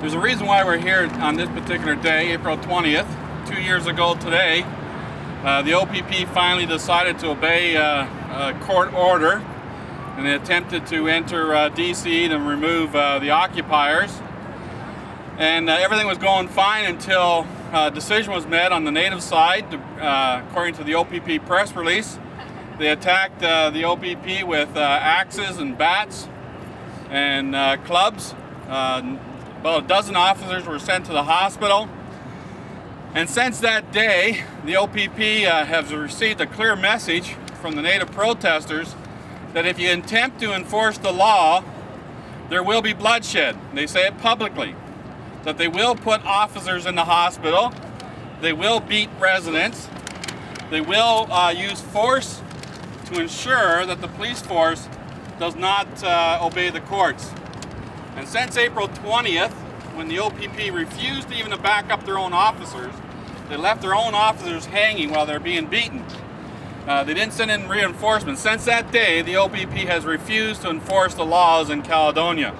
There's a reason why we're here on this particular day, April 20th. 2 years ago today, the OPP finally decided to obey a court order, and they attempted to enter DC to remove the occupiers. And everything was going fine until a decision was made on the native side. According to the OPP press release, they attacked the OPP with axes and bats and clubs. About a dozen officers were sent to the hospital. And since that day, the OPP has received a clear message from the native protesters that if you attempt to enforce the law, there will be bloodshed. They say it publicly, that they will put officers in the hospital, they will beat residents, they will use force to ensure that the police force does not obey the courts. And since April 20th, when the OPP refused even to back up their own officers, they left their own officers hanging while they're being beaten. They didn't send in reinforcements. Since that day, the OPP has refused to enforce the laws in Caledonia.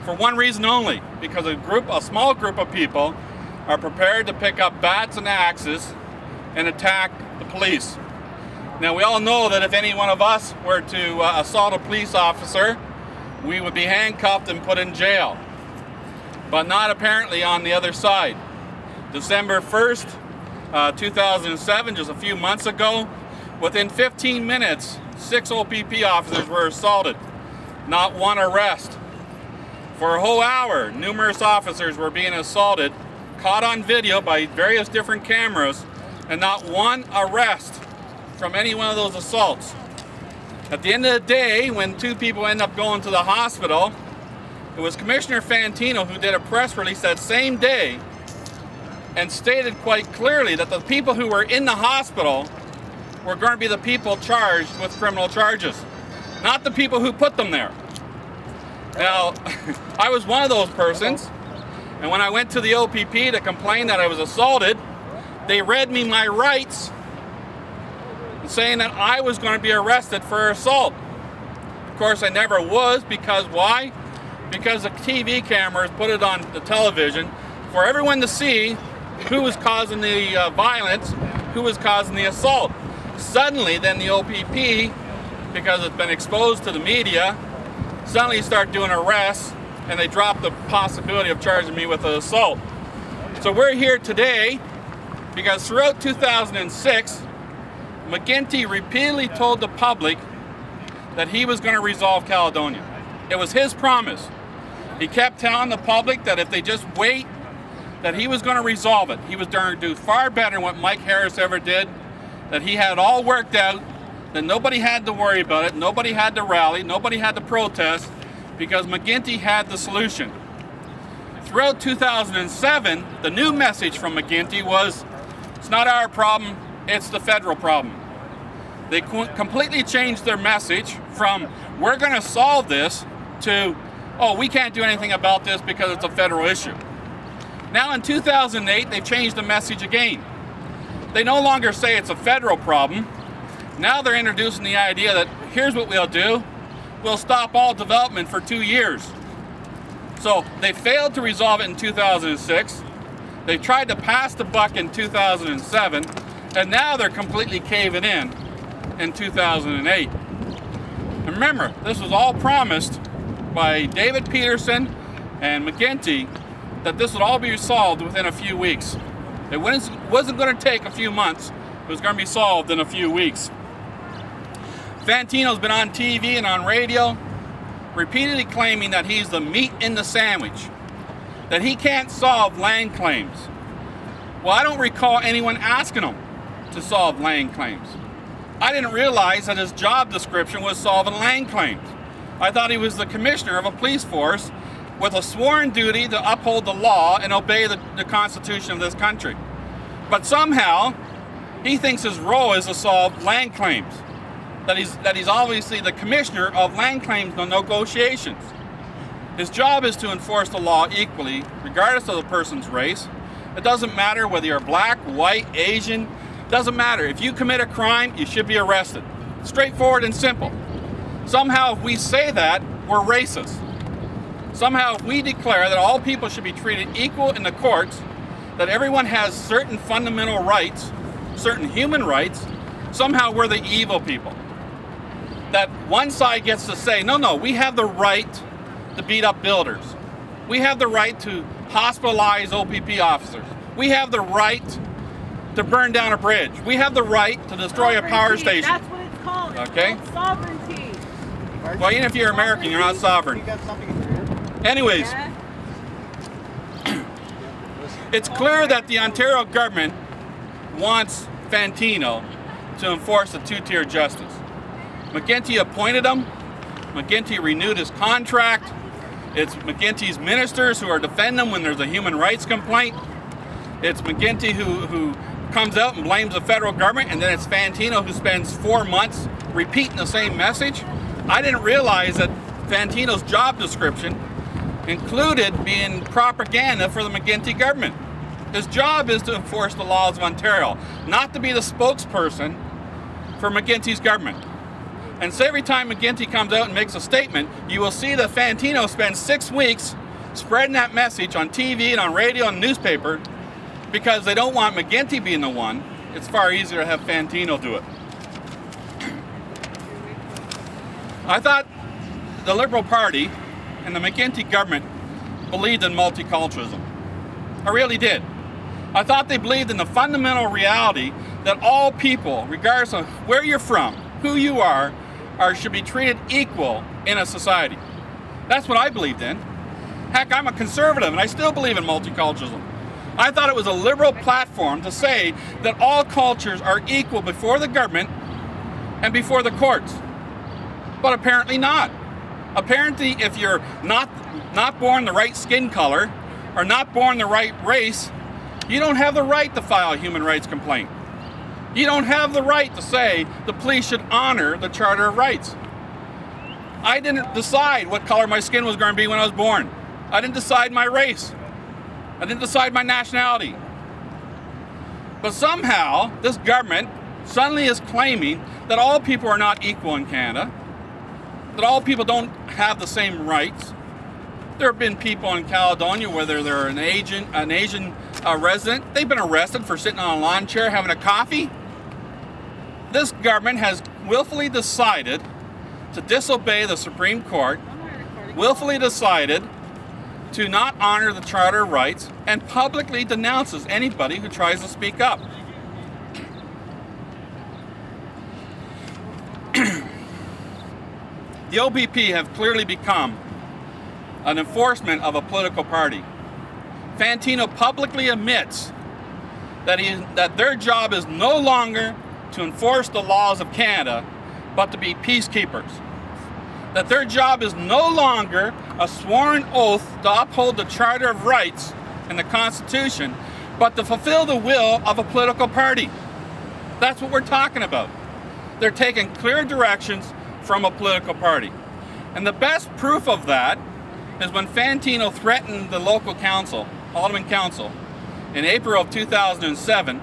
For one reason only, because a small group of people are prepared to pick up bats and axes and attack the police. Now, we all know that if any one of us were to assault a police officer, we would be handcuffed and put in jail. But not apparently on the other side. December 1st, 2007, just a few months ago, within 15 minutes, 6 OPP officers were assaulted. Not one arrest. For a whole hour, numerous officers were being assaulted, caught on video by various different cameras, and not one arrest from any one of those assaults. At the end of the day, when 2 people end up going to the hospital, it was Commissioner Fantino who did a press release that same day and stated quite clearly that the people who were in the hospital were going to be the people charged with criminal charges, not the people who put them there. Now, I was one of those persons, and when I went to the OPP to complain that I was assaulted, they read me my rights, saying that I was going to be arrested for assault. Of course, I never was, because why? Because the TV cameras put it on the television for everyone to see who was causing the violence, who was causing the assault. Suddenly, then the OPP, because it's been exposed to the media, suddenly start doing arrests, and they drop the possibility of charging me with an assault. So we're here today because throughout 2006, McGuinty repeatedly told the public that he was going to resolve Caledonia. It was his promise. He kept telling the public that if they just wait, that he was going to resolve it. He was going to do far better than what Mike Harris ever did, that he had it all worked out, that nobody had to worry about it, nobody had to rally, nobody had to protest, because McGuinty had the solution. Throughout 2007, the new message from McGuinty was, it's not our problem, it's the federal problem. They completely changed their message from, we're going to solve this, to, oh, we can't do anything about this because it's a federal issue. Now in 2008, they've changed the message again. They no longer say it's a federal problem. Now they're introducing the idea that here's what we'll do. We'll stop all development for 2 years. So they failed to resolve it in 2006. They tried to pass the buck in 2007, and now they're completely caving in 2008. And remember, this was all promised by David Peterson and McGuinty that this would all be solved within a few weeks. It wasn't going to take a few months. It was going to be solved in a few weeks. Fantino's been on TV and on radio repeatedly claiming that he's the meat in the sandwich, that he can't solve land claims. Well, I don't recall anyone asking him to solve land claims. I didn't realize that his job description was solving land claims. I thought he was the commissioner of a police force with a sworn duty to uphold the law and obey the Constitution of this country. But somehow, he thinks his role is to solve land claims, that he's obviously the commissioner of land claims negotiations. His job is to enforce the law equally, regardless of the person's race. It doesn't matter whether you're black, white, Asian, it doesn't matter. If you commit a crime, you should be arrested. Straightforward and simple. Somehow, if we say that, we're racist. Somehow if we declare that all people should be treated equal in the courts, that everyone has certain fundamental rights, certain human rights, somehow we're the evil people. That one side gets to say, no, no, we have the right to beat up builders. We have the right to hospitalize OPP officers. We have the right to burn down a bridge. We have the right to destroy a power station. That's what it's called. Okay? It's sovereignty. Well, even if you're American, you're not sovereign. Anyways, it's clear that the Ontario government wants Fantino to enforce a two-tier justice. McGuinty appointed him. McGuinty renewed his contract. It's McGuinty's ministers who are defending him when there's a human rights complaint. It's McGuinty who comes out and blames the federal government, and then it's Fantino who spends 4 months repeating the same message. I didn't realize that Fantino's job description included being propaganda for the McGuinty government. His job is to enforce the laws of Ontario, not to be the spokesperson for McGuinty's government. And so every time McGuinty comes out and makes a statement, you will see that Fantino spends 6 weeks spreading that message on TV and on radio and newspaper because they don't want McGuinty being the one. It's far easier to have Fantino do it. I thought the Liberal Party and the McGuinty government believed in multiculturalism. I really did. I thought they believed in the fundamental reality that all people, regardless of where you're from, who you are should be treated equal in a society. That's what I believed in. Heck, I'm a conservative and I still believe in multiculturalism. I thought it was a liberal platform to say that all cultures are equal before the government and before the courts. But apparently not. Apparently, if you're not born the right skin color or not born the right race, you don't have the right to file a human rights complaint. You don't have the right to say the police should honor the Charter of Rights. I didn't decide what color my skin was going to be when I was born. I didn't decide my race. I didn't decide my nationality. But somehow, this government suddenly is claiming that all people are not equal in Canada, that all people don't have the same rights. There have been people in Caledonia, whether they're an Asian resident, they've been arrested for sitting on a lawn chair having a coffee. This government has willfully decided to disobey the Supreme Court, willfully decided to not honor the Charter of Rights, and publicly denounces anybody who tries to speak up. The OPP have clearly become an enforcement of a political party. Fantino publicly admits that their job is no longer to enforce the laws of Canada, but to be peacekeepers. That their job is no longer a sworn oath to uphold the Charter of Rights and the Constitution, but to fulfill the will of a political party. That's what we're talking about. They're taking clear directions from a political party. And the best proof of that is when Fantino threatened the local council, Alderman Council, in April of 2007,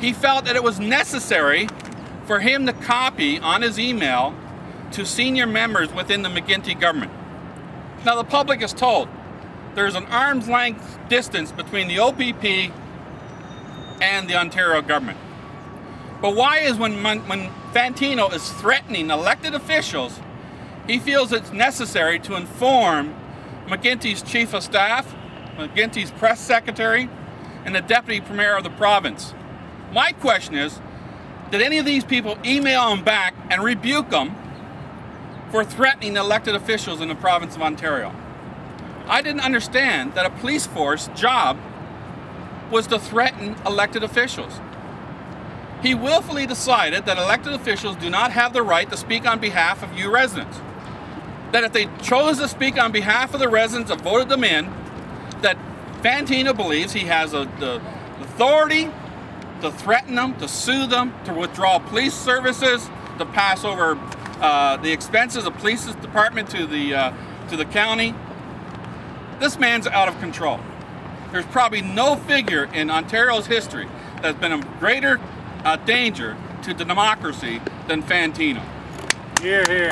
he felt that it was necessary for him to copy on his email to senior members within the McGuinty government. Now the public is told there's an arm's length distance between the OPP and the Ontario government. But why is when Fantino is threatening elected officials, he feels it's necessary to inform McGuinty's chief of staff, McGuinty's press secretary, and the deputy premier of the province? My question is, did any of these people email him back and rebuke him for threatening elected officials in the province of Ontario? I didn't understand that a police force job was to threaten elected officials. He willfully decided that elected officials do not have the right to speak on behalf of you residents. That if they chose to speak on behalf of the residents that voted them in, that Fantino believes he has the authority to threaten them, to sue them, to withdraw police services, to pass over the expenses of police department to the county. This man's out of control. There's probably no figure in Ontario's history that's been a greater danger to the democracy than Fantino. Hear, hear.